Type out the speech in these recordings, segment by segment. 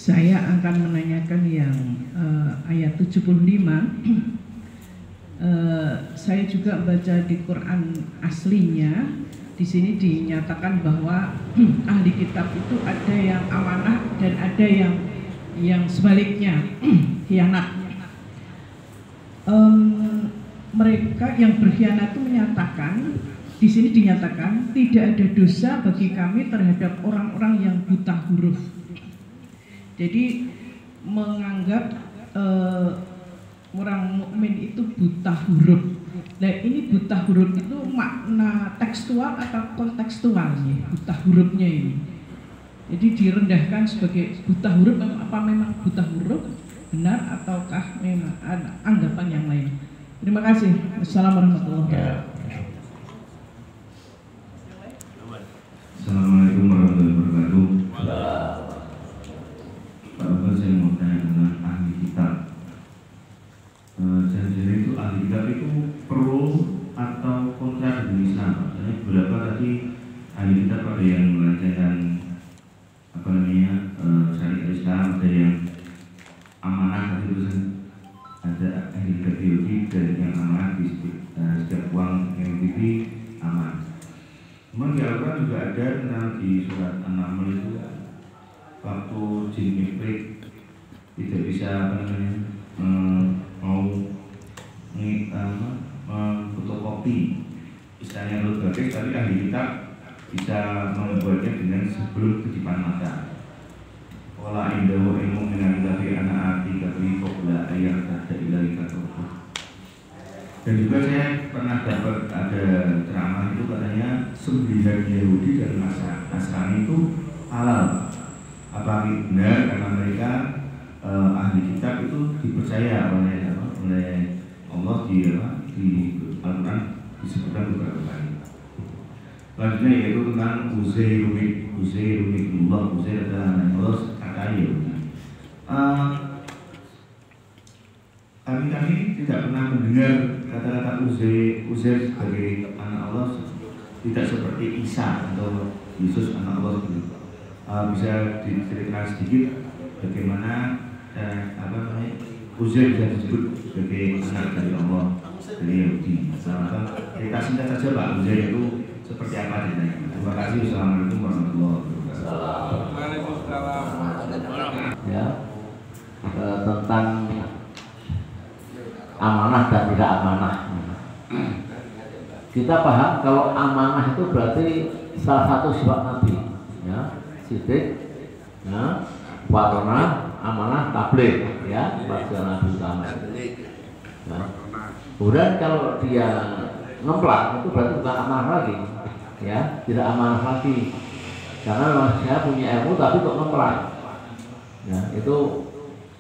Saya akan menanyakan yang ayat 75. Saya juga baca di Quran aslinya. Di sini dinyatakan bahwa ahli kitab itu ada yang amanah dan ada yang sebaliknya khianat. Mereka yang berkhianat itu menyatakan, di sini dinyatakan tidak ada dosa bagi kami terhadap orang-orang yang buta huruf. Jadi menganggap orang mukmin itu buta huruf. Nah, ini buta huruf itu makna tekstual atau kontekstual nih, buta hurufnya ini. Jadi direndahkan sebagai buta huruf, apa memang buta huruf benar ataukah memang ada anggapan yang lain? Terima kasih. Wassalamualaikum warahmatullahi wabarakatuh. Assalamualaikum warahmatullahi wabarakatuh. Pak Bapak, saya mau tanya tentang ahli kitab. Jadi itu ahli kitab itu pro atau kontra dengan Islam? Misalnya beberapa tadi ahli kitab ada yang melaksanakan syariat Islam, ada yang amanah, ada ahli kitab Yahudi dan yang amanah di setiap uang yang lebih aman. Kemudian di Al-Quran juga ada tentang di surat An-Naml itu waktu jin ifrit tidak bisa fotokopi istilahnya lembaga, tapi ahli kitab bisa membuatnya dengan sebelum kedipan mata. Wala indahu ilmu min al-kitab ana atika bi qabla ayat ilaika turku. Dan juga saya pernah dapat ada ceramah itu katanya 9 Yahudi dan Nasrani itu halal. Apa benar karena mereka ahli kitab itu dipercaya oleh Allah di Al-Quran disebutkan beberapa kali. Selanjutnya yaitu tentang Uzair adalah anak Allah kata Yahudi. Kami tidak pernah mendengar kata-kata Uzair sebagai anak Allah, tidak seperti Isa atau Yesus anak Allah. Bisa diceritakan sedikit bagaimana Uzair bisa disebut sebagai anak dari Allah, dari Yahudi. Cerita singkat saja Pak, Uzair itu seperti apa ceritanya? Terima kasih. Assalamualaikum warahmatullahi wabarakatuh. Ya, tentang amanah dan tidak amanah. Kita paham kalau amanah itu berarti salah satu sifat Nabi, ya, sidik, ya, warna, amanah, tabligh, ya, bagi Nabi utama. Ya. Kemudian kalau dia ngemplak itu berarti bukan amanah lagi, ya, tidak amanah lagi, karena manusia punya ilmu tapi kok ngemplak. Ya, itu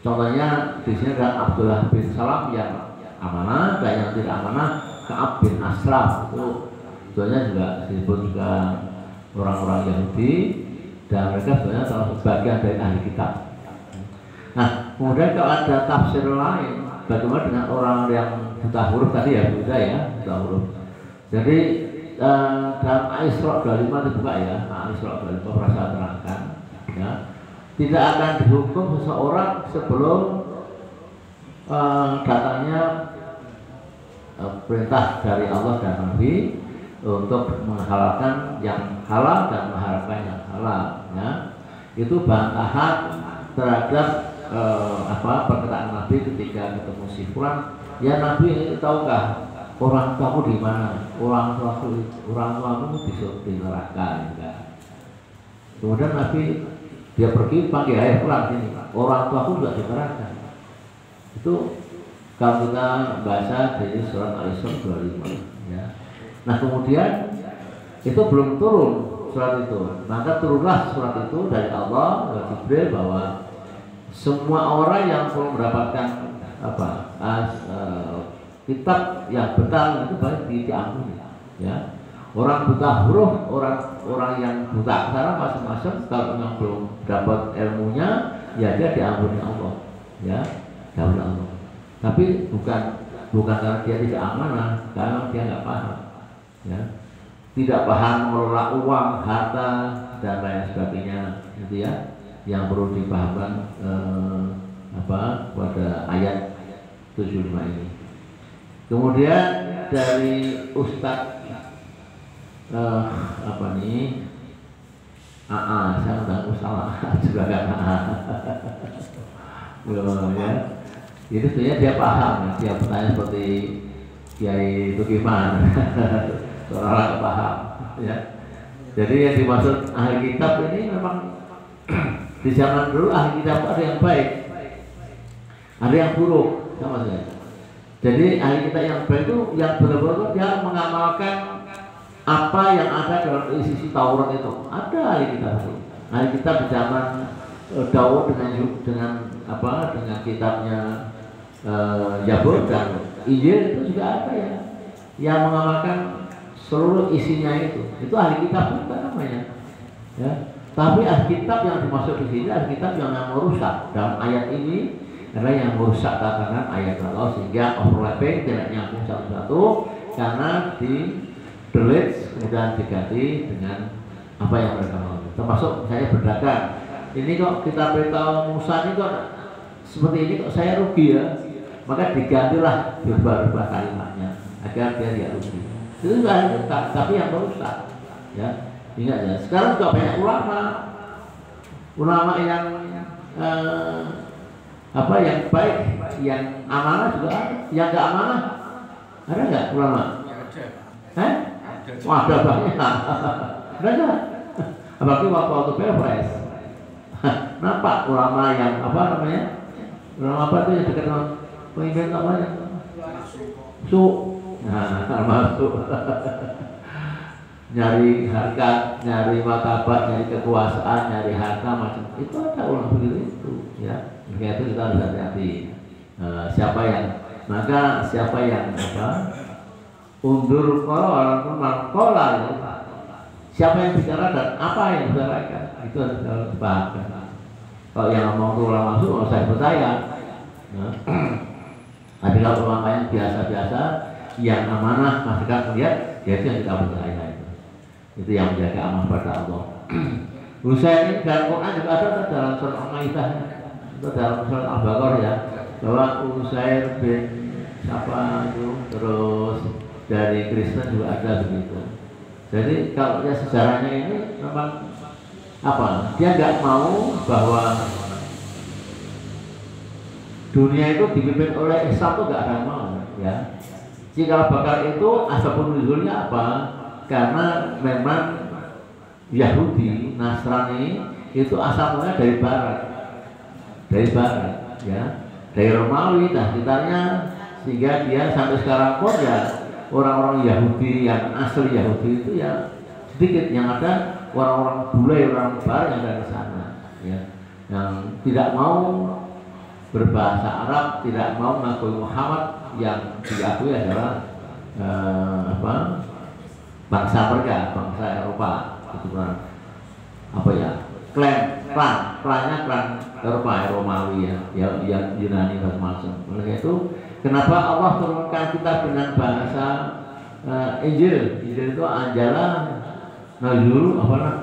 contohnya di sini ada Abdullah bin Salam yang amanah, dan yang tidak amanah Ka'ab bin Ashraf, itu sebetulnya juga disebut juga orang-orang Yahudi dan mereka sebenarnya salah satu bagian dari ahli kitab. Nah, kemudian kalau ada tafsir lain, bagaimana dengan orang yang buta huruf tadi ya, buta huruf. Jadi dalam Al-Isra 25 dibuka ya, Al-Isra 25 perasa terangkan, ya, tidak akan dihukum seseorang sebelum datangnya perintah dari Allah dan Nabi untuk menghalalkan yang halal dan mengharapkan yang halal, ya. Itu bantahan terhadap perkataan Nabi ketika ketemu si Fulan, ya Nabi, tahukah orang tuamu di mana? Orang tuamu di neraka, ya. Kemudian Nabi dia pergi panggil, ayah pulang sini, orang tuaku juga di neraka. Itu kalau kita baca dari surat Al-Isra 25, ya. Nah, kemudian itu belum turun surat itu, maka turunlah surat itu dari Allah dari Jibril bahwa semua orang yang belum mendapatkan kitab yang betul itu baik diampuni, ya. Orang buta huruf, orang yang buta aksara masing-masing kalau yang belum dapat ilmunya, ya dia diampuni Allah, ya, diampuni Allah. Tapi bukan karena dia tidak amanah, karena dia nggak paham, ya, tidak paham mengelola uang, harta dan lain sebagainya, gitu ya. yang perlu dipahamkan pada ayat 75 ini. Kemudian dari Ustadz saya udah salah juga kan ya. Itu sebenarnya dia paham, dia bertanya seperti Kiai itu gimana orang paham ya. Jadi yang dimaksud ahli kitab ini memang di zaman dulu ahli kitab ada yang baik, ada yang buruk, sama saja. Jadi ahli kitab yang baik itu yang benar-benar dia mengamalkan apa yang ada dalam isi Taurat itu. Ada ahli kitab itu. Ahli kitab di zaman Daud dengan kitabnya Zabur dan Injil itu juga ada ya yang mengamalkan seluruh isinya itu ahli kitab juga namanya ya. Tapi ahli kitab yang dimaksud di sini ahli kitab yang merusak dalam ayat ini adalah yang merusak tatanan ayat Allah sehingga overlapping tidak nyambung satu-satu karena di delete kemudian diganti dengan apa yang mereka mau. Termasuk saya berdagang ini kok kita beritahu Musa ini kok seperti ini kok saya rugi ya, maka digantilah berubah kalimatnya agar dia tidak rugi. Itu juga tapi yang merusak ya. Ingat ya, sekarang juga banyak ulama yang yang baik, yang amanah juga ada, yang nggak amanah ada nggak ulama? Ada banyak. Ada. Apalagi waktu Pilpres. Nampak ulama yang ulama apa itu yang dekat dengan pemimpin apa yang masuk nyari harkat, nyari martabat, nyari kekuasaan, nyari harta macam itu ada ulama begitu itu ya. Karena itu kita harus hati-hati. Siapa yang undur kolal siapa yang bicara dan apa yang dibicarakan itu harus dipahami. Kalau yang ngomong itu ulama masuk, saya percaya. Tapi kalau ulama yang biasa-biasa, yang amanah masyarakat melihat, ya itu yang kita percaya itu yang menjaga amanah pada Allah. Usaha ini dalam Quran juga ada dalam surat Al-Maidah, itu dalam surat Al-Baqarah ya, bahwa Usair bin siapa itu terus dari Kristen juga ada begitu. Jadi kalau ya sejarahnya ini memang dia nggak mau bahwa dunia itu dipimpin oleh Islam itu nggak ada mau ya. Jika bakal itu asbabun nuzulnya apa? Karena memang Yahudi, Nasrani itu asalnya dari barat ya, dari Romawi dan sekitarnya, sehingga dia sampai sekarang pun ya orang-orang Yahudi yang asli Yahudi itu ya sedikit, yang ada orang-orang bule, orang barat yang dari sana ya, yang tidak mau berbahasa Arab, tidak mau mengakui Muhammad yang diakui adalah bangsa mereka, bangsa Eropa itu klannya klan Eropa, Romawi ya, Yunani dan macam. Oleh itu kenapa Allah turunkan kita dengan bahasa Injil itu Anjala Nazul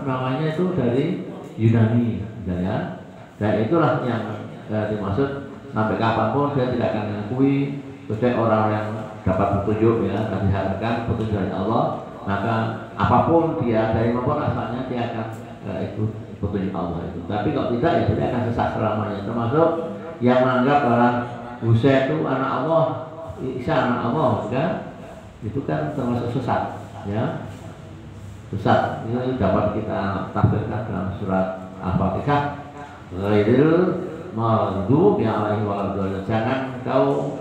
namanya itu dari Yunani ya. Dan itulah yang dimaksud sampai kapanpun dia tidak akan mengakui kecuali orang yang dapat petunjuk ya, dan diharapkan petunjuk dari Allah, maka apapun dia dari manapun asalnya dia akan ikut petunjuk Allah itu. Tapi kalau tidak ya dia akan sesat selamanya. Termasuk yang menganggap bahwa Musa itu anak Allah, Isa anak Allah ya, itu kan termasuk sesat ya. Sesat ini dapat kita tafsirkan dalam surat Al-Fatihah. Ghairil maghdubi alaihim waladdallin. Jangan kau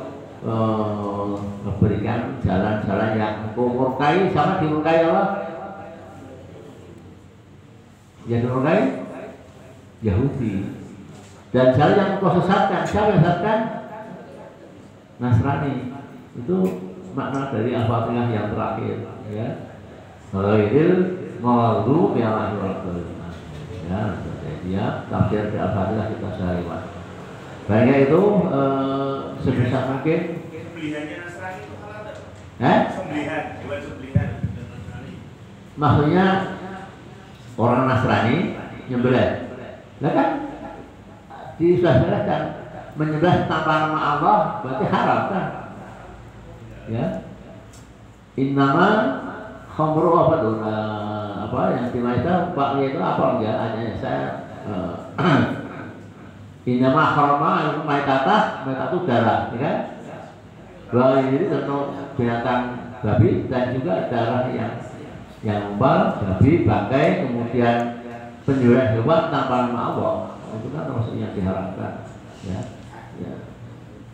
memberikan jalan-jalan yang engkau murkai. Sama dimurkai Allah? Yang dimurkai Yahudi. Dan jalan yang engkau sesatkan, siapa yang sesatkan? Nasrani. Itu makna dari Al-Fatihah yang terakhir ya. Ghairil maghdubi alaihim waladdallin. Ya, tafsir di Al-Fatihah kita sehari-hari. Baiknya itu sebisa mungkin. Sembelihannya Nasrani itu halal tak? Hewan sembelihan. Nasrani. Maksudnya orang Nasrani nyembelih. Nah kan dijelaskan menyembah tanpa nama Allah berarti haram kan? Ya. Innama khamru apa tuh? Apa yang dimaita Pak itu apa enggak? Hanya saya innama harama maitata itu darah, ya kan? Bahwa ini tentu binatang babi dan juga darah yang membal, babi, bangkai, kemudian penyembelihan hewan tanpa nama Allah, itu kan termasuk yang diharamkan, ya. Ya.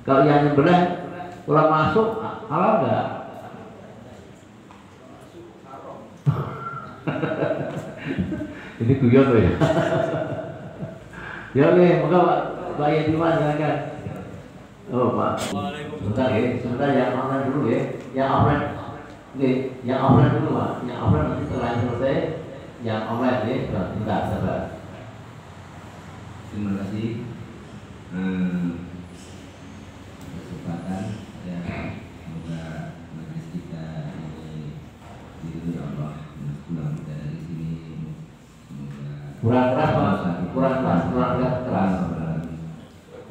Kalau yang nyembelih kalau masuk halal enggak? Ini guyon loh ya. Ya oke, moga Pak Yatiman silakan. Oh Pak. Sebentar ya, sebentar yang online dulu ya. Yang offline, oke, yang offline dulu Pak. Yang offline nanti setelah selesai, yang online ya. Sebentar, sabar. Terima kasih. Kesempatan ya, semoga majelis kita ini diridhoi Allah. Pulang kita dari sini semoga kurang keras.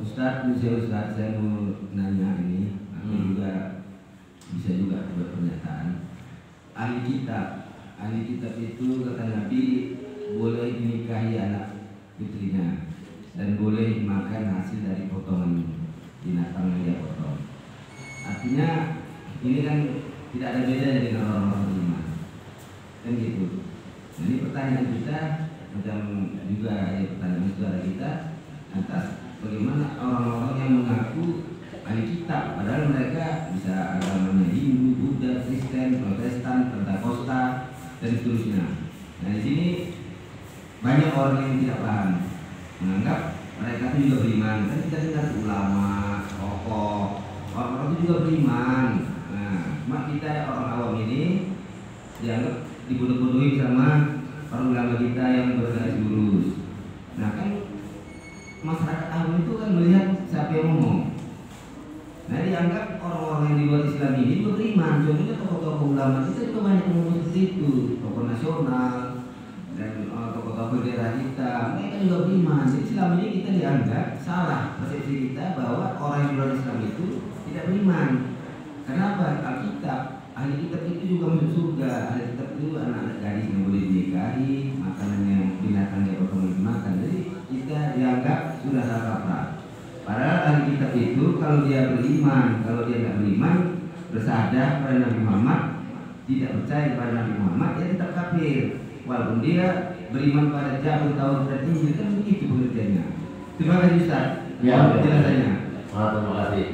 Ustaz, saya mau nanya ini, aku juga bisa juga buat pernyataan. Ahli kitab itu kata Nabi boleh dinikahi anak putrinya dan boleh makan hasil dari potongan binatang yang dia potong. Artinya ini kan tidak ada bedanya dengan orang-orang beriman, kan gitu. Jadi pertanyaan kita macam juga ya pertanyaan saudara kita atas bagaimana orang-orang yang mengaku ahli kitab padahal mereka bisa agamanya Hindu, Buddha, Kristen, Protestan, Pentakosta dan seterusnya. Nah di sini banyak orang yang tidak paham menganggap mereka itu juga beriman. Kan kita dengar ulama, tokoh, orang-orang itu juga beriman. Nah cuma kita orang awam ini dianggap dibodoh-bodohin sama para ulama kita yang bergaris lurus. Nah kan masyarakat awam itu kan melihat siapa yang ngomong. Nah dianggap orang-orang yang di luar Islam ini juga beriman. Contohnya tokoh-tokoh ulama kita juga banyak yang ngomong seperti itu. Tokoh nasional dan tokoh-tokoh daerah kita, mereka juga beriman. Jadi selama ini kita dianggap salah persepsi kita bahwa orang yang di luar Islam itu tidak beriman. Kenapa? Alkitab, ahli kitab itu juga masuk surga. Ahli kitab itu anak-anak gadis yang boleh dinikahi, makanannya binatang yang potong dimakan. Jadi kita dianggap sudah salah kaprah. Padahal ahli kitab itu kalau dia beriman, kalau dia tidak beriman, bersahadah pada Nabi Muhammad, tidak percaya pada Nabi Muhammad, dia tetap kafir. Walaupun dia beriman pada Jabal, Taurat dan Injil, kan begitu pengertiannya. Terima kasih Ustaz. Ya, penjelasannya. Terima kasih.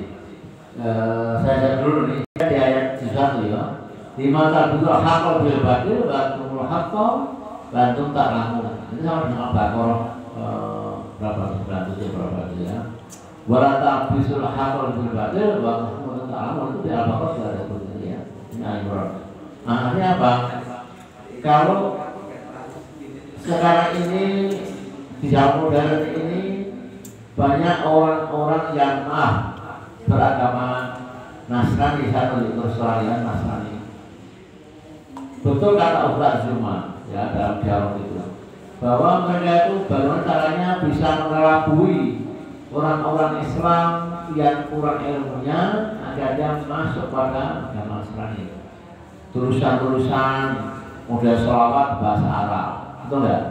Saya dulu nih di ayat 1 ya. Di mata betul hakul bil batil wa tumul hakul bantum tak lamu. Ini sama dengan Baqarah berapa itu ya. Wala ta'bisul hakul bil batil wa tumul tak lamu itu di Al-Baqarah sudah ada seperti ini ya. Ini ayat. Nah, artinya apa? Kalau sekarang ini di zaman modern ini banyak orang-orang yang beragama Nasrani satu Australia Nasrani. Betul kata Ustaz Zuma ya dalam dialog itu bahwa mereka itu bagaimana caranya bisa mengelabui orang-orang Islam yang kurang ilmunya agar dia masuk pada agama Nasrani. Tulisan-tulisan model sholawat bahasa Arab, betul nggak?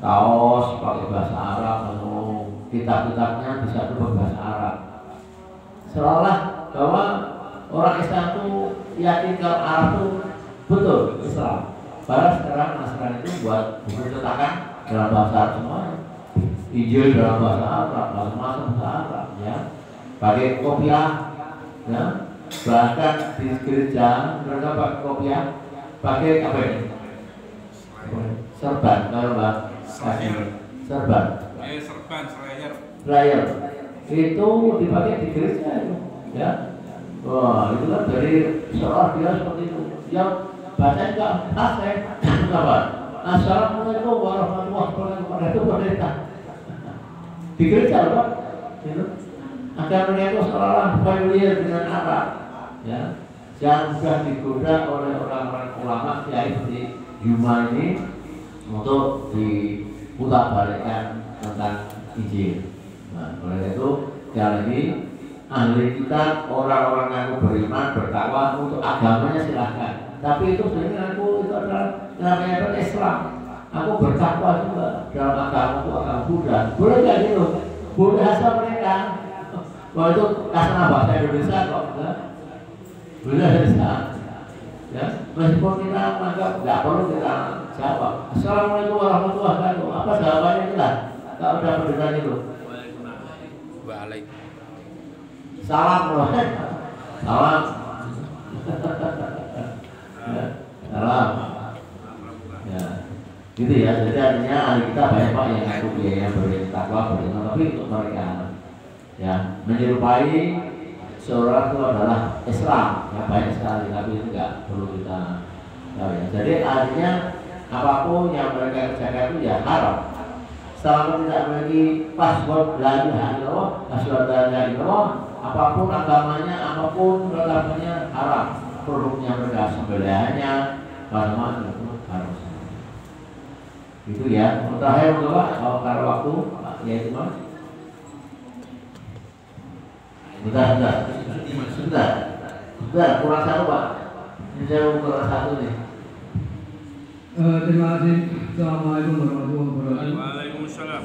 Kaos pakai bahasa Arab, kitab-kitabnya bisa berbahasa Arab. Seolah bahwa orang Islam itu yakin kalau Arab itu betul Islam. Padahal sekarang Nasrani itu buat buku cetakan dalam bahasa Arab semua, Injil dalam bahasa Arab, bahasa Arab, ya. Pakai kopiah, ya. Bahkan di gereja mereka pakai kopiah, pakai apa ini? Serban, kalau mbak serban. Serban, Slayer itu dipakai di gereja itu, ya. Wah, itu kan dari seorang dia seperti itu. Yang baca enggak asal, apa? Assalamualaikum warahmatullahi wabarakatuh itu pemerintah. Di gereja Pak, itu agar mereka seolah familiar dengan Arab, ya. Yang sudah digoda oleh orang-orang ulama kiai seperti Yuma ini untuk diputar balikkan mendapatkan Injil. Nah, oleh itu sekali lagi ahli kita orang-orang yang beriman bertakwa untuk agamanya silahkan. Tapi itu sebenarnya aku itu adalah namanya Islam. Aku bertakwa juga dalam agamaku, agama Buddha. Boleh nggak gitu? Boleh asal mereka. Wah itu kasar bahasa Indonesia kok. Boleh bisa. Ya, meskipun kita menganggap nggak perlu kita jawab. Assalamualaikum warahmatullahi wabarakatuh. Apa jawabannya kita? Kalau udah mendengar itu. Salam loh. Salam. Salam. Ya. Gitu ya. Jadi artinya ahli kita banyak pak yang ngaku yang bertakwa beriman, tapi untuk mereka ya menyerupai seorang itu adalah Islam yang baik sekali, tapi itu enggak perlu kita tahu ya. Jadi artinya apapun yang mereka kerjakan itu ya haram. Selama tidak memiliki password la ilaha illallah, password la ilaha illallah, apapun agamanya, apapun agamanya haram. Produknya mereka sembelihannya, macam-macam itu haram. Itu ya. Terakhir untuk Pak, kalau waktu yaitu Mas. Bentar, kurang satu Pak. Ini saya kurang satu nih. Terima kasih. Assalamualaikum warahmatullahi wabarakatuh. Waalaikumsalam.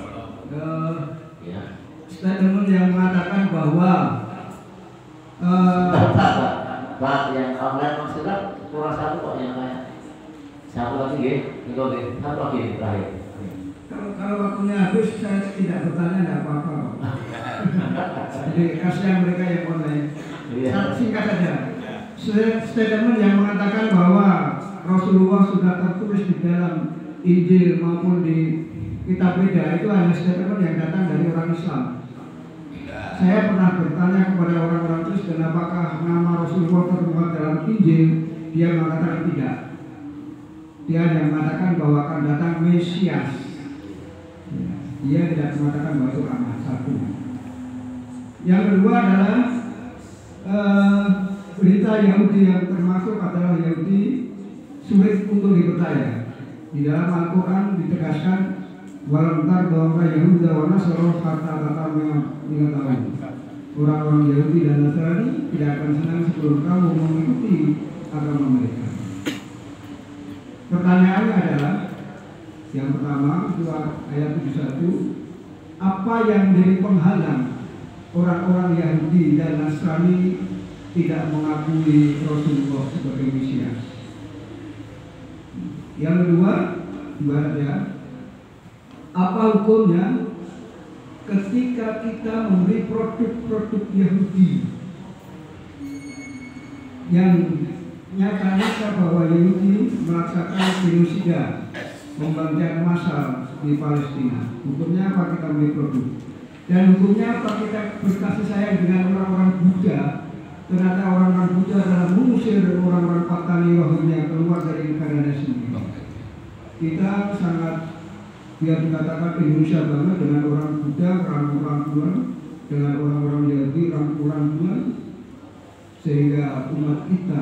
Ya. Statement yang mengatakan bahwa Pak, yang online maksudnya kurang satu kok yang lain. Satu lagi ya, itu satu lagi terakhir. kalau waktunya habis saya tidak bertanya tidak apa-apa. Jadi kasihan mereka yang online. Singkat saja. Statement yang mengatakan bahwa Rasulullah sudah tertulis di dalam Injil maupun di kitab Weda itu hanya statement yang datang dari orang Islam. Saya pernah bertanya kepada orang-orang Kristen apakah nama Rasulullah termuat dalam Injil. Dia mengatakan tidak. Dia hanya mengatakan bahwa akan datang Mesias. Dia tidak mengatakan bahwa itu anak satu. Yang kedua adalah berita Yahudi yang termasuk adalah Yahudi sulit untuk dipercaya. Di dalam Al-Quran ditegaskan walantar bahwa Yahudi wa Nasrani kata-kata mengetahui orang-orang Yahudi dan Nasrani tidak akan senang sebelum kamu mengikuti agama mereka. Pertanyaannya adalah yang pertama, ayat 71, apa yang menjadi penghalang orang-orang Yahudi dan Nasrani tidak mengakui Rasulullah sebagai Mesias? Yang kedua, ibaratnya, apa hukumnya ketika kita membeli produk-produk Yahudi yang nyata-nyata bahwa Yahudi melaksanakan genosida, pembantian massal di Palestina? Hukumnya apa kita beli produk? Dan hukumnya apa kita berkasih sayang dengan orang-orang Buddha? Ternyata orang-orang Buddha adalah mengusir orang-orang Patani Rohingya keluar dari negaranya sendiri. Kita sangat, biar dikatakan Indonesia banget dengan orang Buddha, rangkulan, dengan orang-orang Yahudi, rangkulan, sehingga umat kita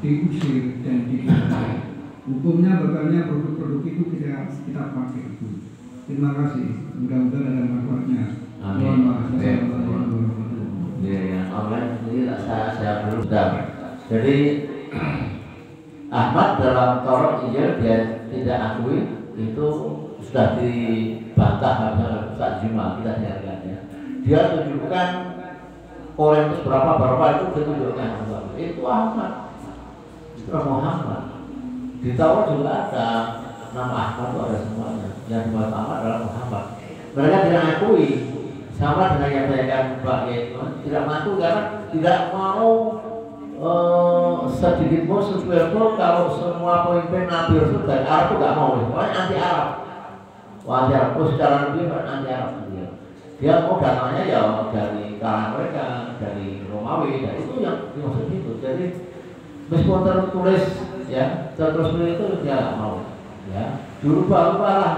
diusir dan diusir. Hukumnya bagaimana produk-produk itu kita pakai itu. Terima kasih. Mudah-mudahan ada manfaatnya. Amin. Ya, online ini saya belum tahu. Jadi Ahmad dalam Taurat Injil dia tidak akui itu sudah dibantah oleh Ustaz Juma, kita dengarkan ya. Dia tunjukkan Korintus berapa itu ditunjukkan itu Ahmad, itu Muhammad. Di Taurat juga ada nama Ahmad, itu ada semuanya. Yang dimaksud Ahmad adalah Muhammad. Mereka tidak akui, sama dengan yang saya katakan Pak Yaitu tidak mengakui karena tidak mau sedikit pun sesuai pun kalau semua pemimpin Nabi Rasul dari Arab itu nggak mau, pokoknya anti Arab. Anti Arab, secara lebih anti Arab dia mau datangnya ya dari kalangan mereka, dari Romawi, dan itu yang dimaksud itu. Jadi meskipun tertulis ya terus itu dia nggak mau ya dirubah-ubah lah.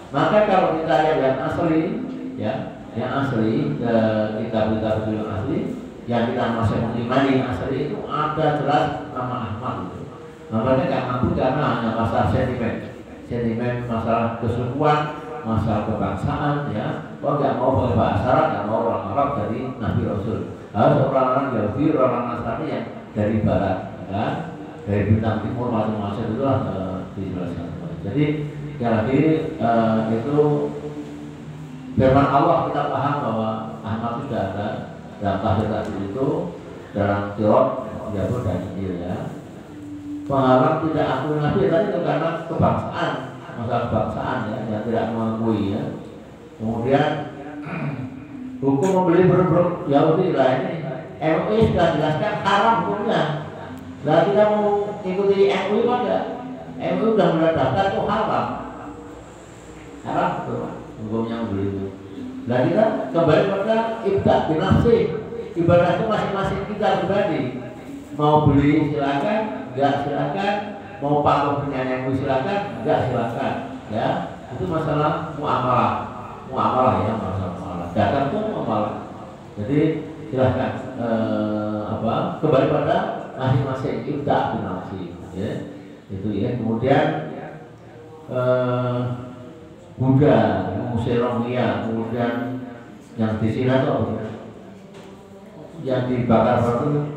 Maka kalau kita lihat yang asli ya yang asli kitab-kitab yang asli yang kita masih mengimani asli itu ada jelas nama Ahmad itu. Namanya nggak mampu karena hanya masalah sentimen masalah kesukuan, masalah kebangsaan ya. Kalau nggak mau pakai bahasa Arab, nggak mau orang Arab jadi Nabi Rasul. Harus orang-orang Yahudi, orang Nasrani yang dari Barat, kan? Dari bintang timur macam-macam itulah dijelaskan. Jadi sekali lagi itu firman Allah kita paham bahwa Ahmad sudah ada dalam tahdir tadi itu dalam Taurat, Zabur dan Injil ya. Penghalang tidak akui Nabi tadi itu karena kebangsaan, masalah kebangsaan ya, yang tidak mengakui ya. Kemudian hukum membeli produk Yahudi lah ini MUI sudah jelaskan haram hukumnya. Nah kita mau ikuti MUI pada MUI sudah mendaftar itu haram tuh hukumnya membeli itu. Nah kita kembali pada ibadah binafsi, ibadah itu masing-masing kita pribadi. Mau beli silakan, enggak silakan. Mau patuh dengan MUI silakan, enggak silakan. Ya itu masalah muamalah ya, masalah muamalah. Dagang itu muamalah. Jadi silahkan kembali pada masing-masing ibadah binafsi ya. Itu ya. Kemudian Buddha, mengusir Rohingya, kemudian yang di Cina itu apa? Yang dibakar itu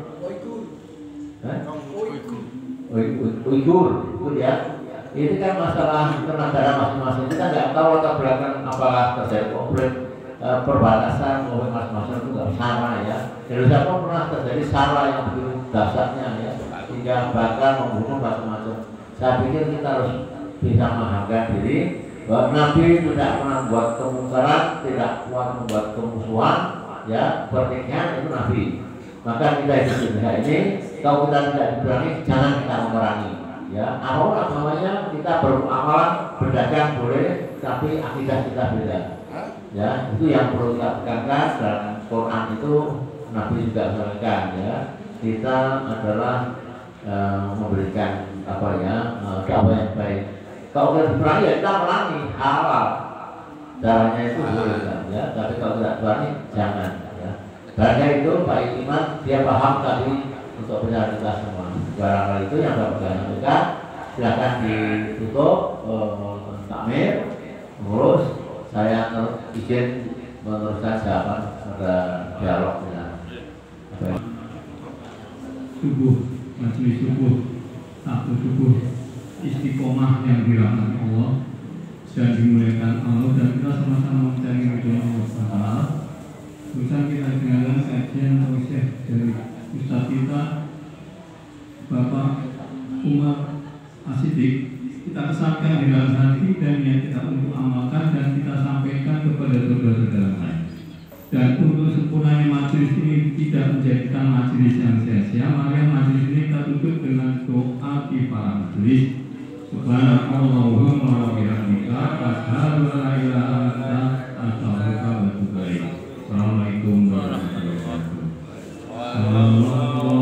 Uighur, itu ya. Ini kan masalah negara masing-masing. Kita nggak tahu latar belakang apakah terjadi konflik perbatasan maupun masing-masing itu nggak sama ya. Indonesia pun pernah terjadi sara yang begitu dasarnya ya, hingga bahkan membunuh macam-macam. Saya pikir kita harus bisa menghargai diri bahwa Nabi tidak pernah buat kemungkaran, tidak kuat membuat kemusuhan, ya pernikahan itu Nabi. Maka kita hidup di dunia ini, kalau kita tidak berani, jangan kita memerangi. Ya, apapun namanya kita beramalan, berdagang boleh, tapi akidah kita beda. Ya, itu yang perlu kita tekankan. Dalam Quran itu Nabi juga sampaikan ya. Kita adalah memberikan dakwah yang baik. Kalau kita berani ya kita merangi halal, darahnya itu boleh ya. Tapi kalau tidak berani jangan. Ya. Karena itu Pak Iman dia paham tadi untuk benar kita semua. Barangkali itu yang dapat kita sampaikan. Silakan ditutup takmir. Terus saya izin meneruskan jawaban pada dialog dengan subuh, majelis subuh, satu subuh istiqomah yang dirahmati Allah dan dimuliakan Allah, dan kita sama-sama mencari ridho Allah Taala. Terusan kita dengarkan kajian tausiah dari Ustaz kita Bapak Umar Asidik. Kita kesampaikan di dalam hati dan yang kita untuk amalkan dan kita sampaikan kepada saudara-saudara lain. Dan untuk sempurnanya majelis ini tidak menjadikan majelis yang sia-sia, maka majelis ini kita tutup dengan doa kifarah majelis. Subhanallahumma wa bihamdika asyhadu an la ilaha illa anta astaghfiruka wa atubu ilaik. Assalamualaikum warahmatullahi wabarakatuh.